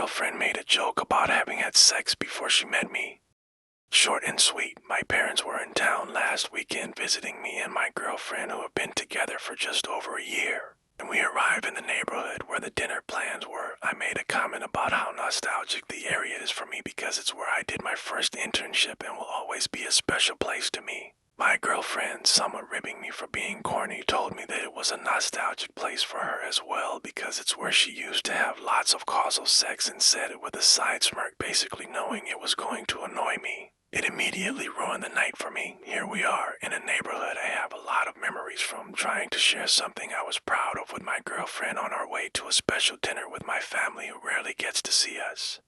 girlfriend made a joke about having had sex before she met me. Short and sweet, my parents were in town last weekend visiting me and my girlfriend who have been together for just over a year. When we arrived in the neighborhood where the dinner plans were, I made a comment about how nostalgic the area is for me because it's where I did my first internship and will always be a special place to me. My girlfriend, somewhat ribbing me for being corny, told me that it was a nostalgic place for her as well because it's where she used to have lots of causal sex and said it with a side smirk, basically knowing it was going to annoy me. It immediately ruined the night for me. Here we are, in a neighborhood I have a lot of memories from, trying to share something I was proud of with my girlfriend on our way to a special dinner with my family who rarely gets to see us.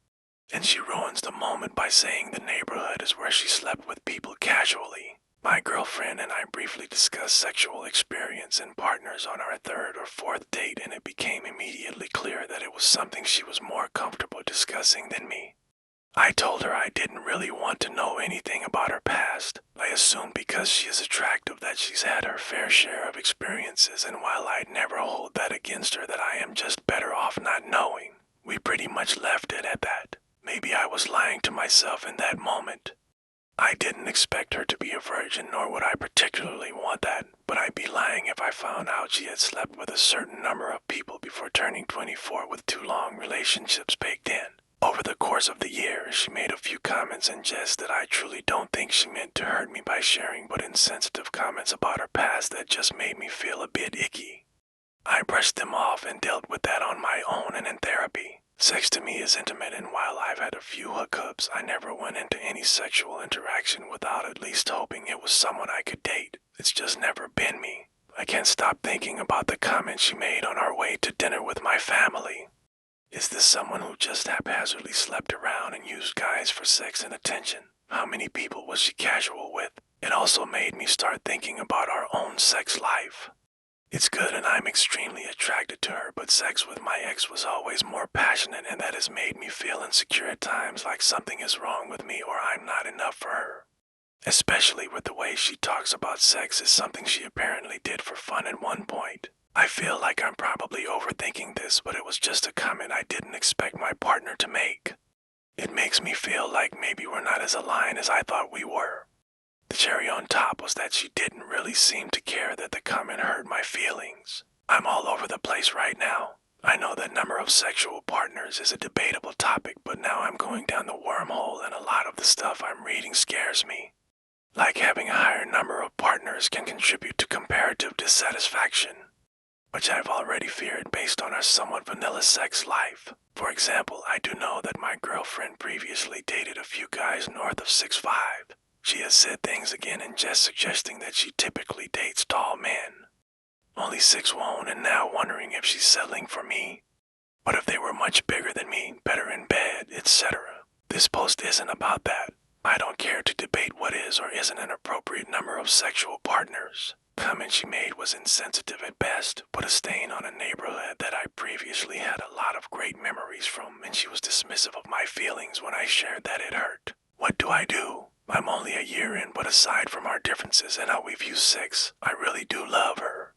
And she ruins the moment by saying the neighborhood is where she slept with people casually. My girlfriend and I briefly discussed sexual experience and partners on our third or fourth date, and it became immediately clear that it was something she was more comfortable discussing than me. I told her I didn't really want to know anything about her past. I assumed because she is attractive that she's had her fair share of experiences, and while I'd never hold that against her, that I am just better off not knowing. We pretty much left it at that. Maybe I was lying to myself in that moment. I didn't expect her to be a virgin, nor would I particularly want that, but I'd be lying if I found out she had slept with a certain number of people before turning 24 with 2 long relationships baked in. Over the course of the year, she made a few comments and jests that I truly don't think she meant to hurt me by sharing, but insensitive comments about her past that just made me feel a bit icky. I brushed them off and dealt with that on my own and in therapy. Sex to me is intimate, and while I've had a few hookups, I never went into any sexual interaction without at least hoping it was someone I could date. It's just never been me. I can't stop thinking about the comments she made on our way to dinner with my family. Is this someone who just haphazardly slept around and used guys for sex and attention? How many people was she casual with? It also made me start thinking about our own sex life. It's good and I'm extremely attracted to her, but sex with my ex was always more passionate, and that has made me feel insecure at times, like something is wrong with me or I'm not enough for her. Especially with the way she talks about sex is something she apparently did for fun at one point. I feel like I'm probably overthinking this, but it was just a comment I didn't expect my partner to make. It makes me feel like maybe we're not as aligned as I thought we were. The cherry on top was that she didn't really seem to care that the comment hurt my feelings. I'm all over the place right now. I know that number of sexual partners is a debatable topic, but now I'm going down the wormhole and a lot of the stuff I'm reading scares me. Like having a higher number of partners can contribute to comparative dissatisfaction, which I've already feared based on our somewhat vanilla sex life. For example, I do know that my girlfriend previously dated a few guys north of 6'5". She has said things again and just suggesting that she typically dates tall men. Only 6'1", and now wondering if she's settling for me. What if they were much bigger than me, better in bed, etc.? This post isn't about that. I don't care to debate what is or isn't an appropriate number of sexual partners. Comment she made was insensitive at best, put a stain on a neighborhood that I previously had a lot of great memories from, and she was dismissive of my feelings when I shared that it hurt. What do? I'm only a year in, but aside from our differences and how we view sex, I really do love her.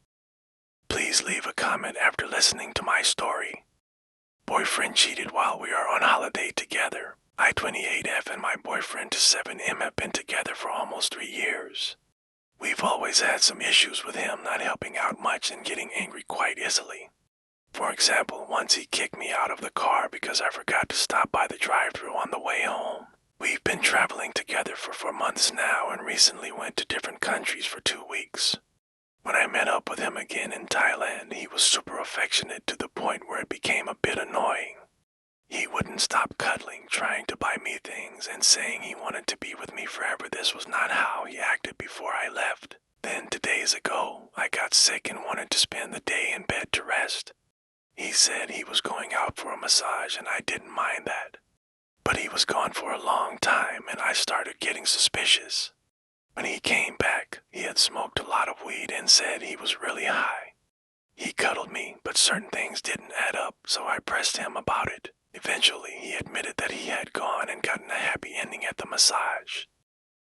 Please leave a comment after listening to my story. Boyfriend cheated while we are on holiday together. I, 28F, and my boyfriend, 7M, have been together for almost 3 years. We've always had some issues with him not helping out much and getting angry quite easily. For example, once he kicked me out of the car because I forgot to stop by the drive-thru on the way home. We've been traveling together for 4 months now and recently went to different countries for 2 weeks. When I met up with him again in Thailand, he was super affectionate to the point where it became a bit annoying. He wouldn't stop cuddling, trying to buy me things, and saying he wanted to be with me forever. This was not how he acted before I left. Then 2 days ago, I got sick and wanted to spend the day in bed to rest. He said he was going out for a massage and I didn't mind that. But he was gone for a long time and I started getting suspicious. When he came back, he had smoked a lot of weed and said he was really high. He cuddled me, but certain things didn't add up, so I pressed him about it. Eventually, he admitted that he had gone and gotten a happy ending at the massage.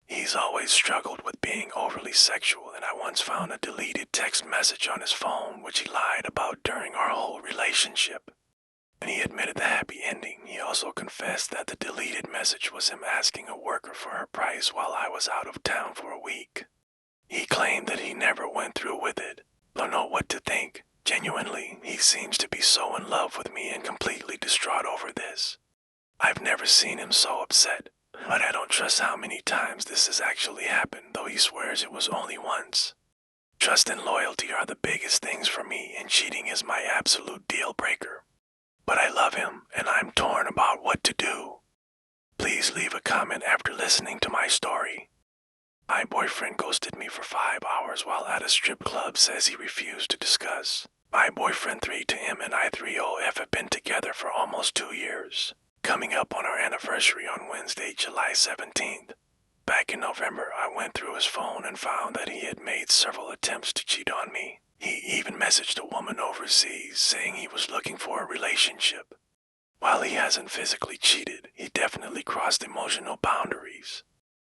He's always struggled with being overly sexual, and I once found a deleted text message on his phone which he lied about during our whole relationship. When he admitted the happy ending, he also confessed that the deleted message was him asking a worker for her price while I was out of town for a week. He claimed that he never went through with it. Don't know what to think. Genuinely, he seems to be so in love with me and completely distraught over this. I've never seen him so upset, but I don't trust how many times this has actually happened, though he swears it was only once. Trust and loyalty are the biggest things for me, and cheating is my absolute deal breaker. But I love him, and I'm torn about what to do. Please leave a comment after listening to my story. My boyfriend ghosted me for 5 hours while at a strip club, says he refused to discuss. My boyfriend 3-M and I 3OF have been together for almost 2 years, coming up on our anniversary on Wednesday, July 17th. Back in November, I went through his phone and found that he had made several attempts to cheat on me. He even messaged a woman overseas saying he was looking for a relationship. While he hasn't physically cheated, he definitely crossed emotional boundaries.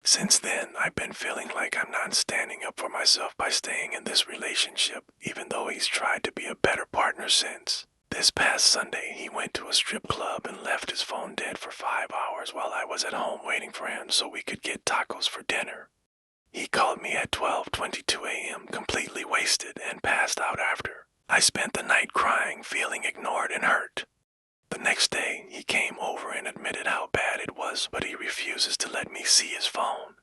Since then, I've been feeling like I'm not standing up for myself by staying in this relationship, even though he's tried to be a better partner since. This past Sunday, he went to a strip club and left his phone dead for 5 hours while I was at home waiting for him so we could get tacos for dinner. He called me at 12:22 a.m. completely wasted and passed out after. I spent the night crying, feeling ignored and hurt. The next day, he came over and admitted how bad it was, but he refuses to let me see his phone.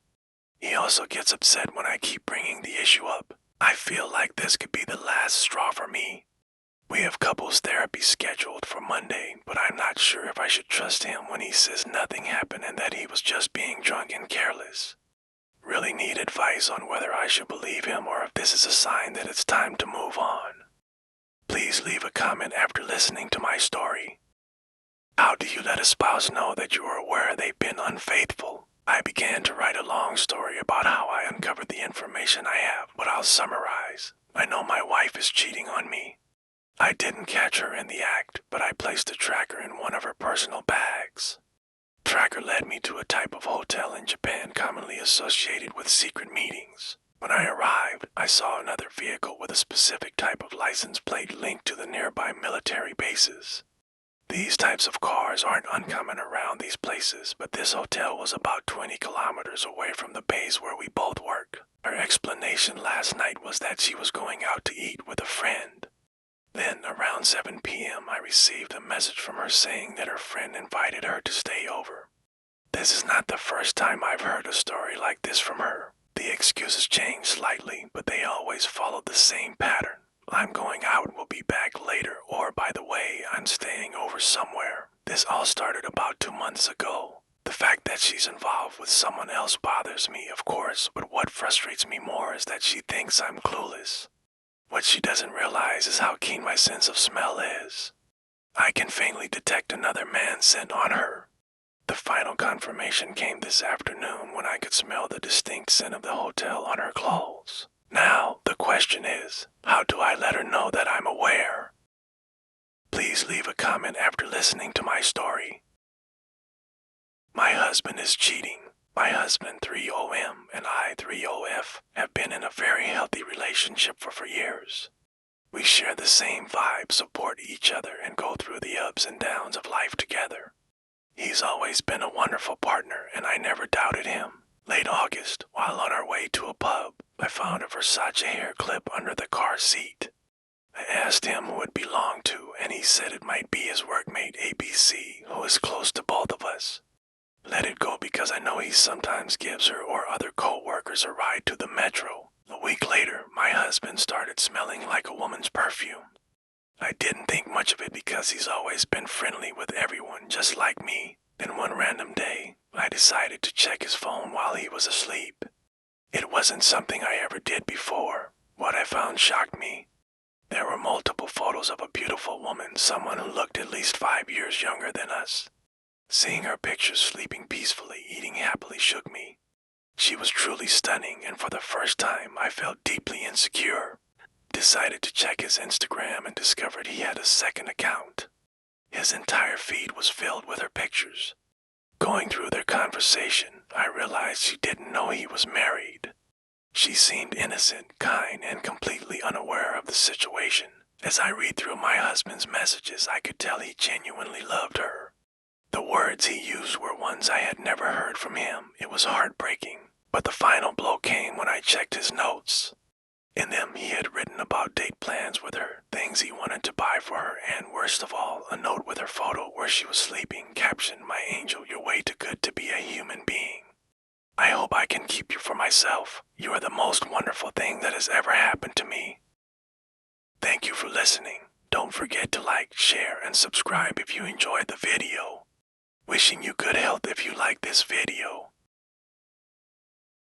He also gets upset when I keep bringing the issue up. I feel like this could be the last straw for me. We have couples therapy scheduled for Monday, but I'm not sure if I should trust him when he says nothing happened and that he was just being drunk and careless. Really need advice on whether I should believe him or if this is a sign that it's time to move on. Please leave a comment after listening to my story. How do you let a spouse know that you are aware they've been unfaithful? I began to write a long story about how I uncovered the information I have, but I'll summarize. I know my wife is cheating on me. I didn't catch her in the act, but I placed a tracker in one of her personal bags. Tracker led me to a type of hotel in Japan commonly associated with secret meetings. When I arrived, I saw another vehicle with a specific type of license plate linked to the nearby military bases. These types of cars aren't uncommon around these places, but this hotel was about 20 kilometers away from the base where we both work. Her explanation last night was that she was going out to eat with a friend. Then, around 7 p.m., I received a message from her saying that her friend invited her to stay over. This is not the first time I've heard a story like this from her. The excuses change slightly, but they always follow the same pattern. I'm going out and will be back later, or by the way, I'm staying over somewhere. This all started about 2 months ago. The fact that she's involved with someone else bothers me, of course, but what frustrates me more is that she thinks I'm clueless. What she doesn't realize is how keen my sense of smell is. I can faintly detect another man's scent on her. The final confirmation came this afternoon when I could smell the distinct scent of the hotel on her clothes. Now, the question is, how do I let her know that I'm aware? Please leave a comment after listening to my story. My husband is cheating. My husband 3OM and I 3OF have been in a very healthy relationship for years. We share the same vibe, support each other, and go through the ups and downs of life together. He's always been a wonderful partner, and I never doubted him. Late August, while on our way to a pub, I found a Versace hair clip under the car seat. I asked him who it belonged to, and he said it might be his workmate ABC, who is close to both of us. Let it go because I know he sometimes gives her or other co-workers a ride to the metro. A week later, my husband started smelling like a woman's perfume. I didn't think much of it because he's always been friendly with everyone, just like me. Then one random day, I decided to check his phone while he was asleep. It wasn't something I ever did before. What I found shocked me. There were multiple photos of a beautiful woman, someone who looked at least 5 years younger than us. Seeing her pictures sleeping peacefully, eating happily shook me. She was truly stunning, and for the first time, I felt deeply insecure. Decided to check his Instagram and discovered he had a second account. His entire feed was filled with her pictures. Going through their conversation, I realized she didn't know he was married. She seemed innocent, kind, and completely unaware of the situation. As I read through my husband's messages, I could tell he genuinely loved her. The words he used were ones I had never heard from him. It was heartbreaking. But the final blow came when I checked his notes. In them, he had written about date plans with her, things he wanted to buy for her, and worst of all, a note with her photo where she was sleeping, captioned, "My angel, you're way too good to be a human being. I hope I can keep you for myself. You are the most wonderful thing that has ever happened to me." Thank you for listening. Don't forget to like, share, and subscribe if you enjoyed the video. Wishing you good health if you like this video.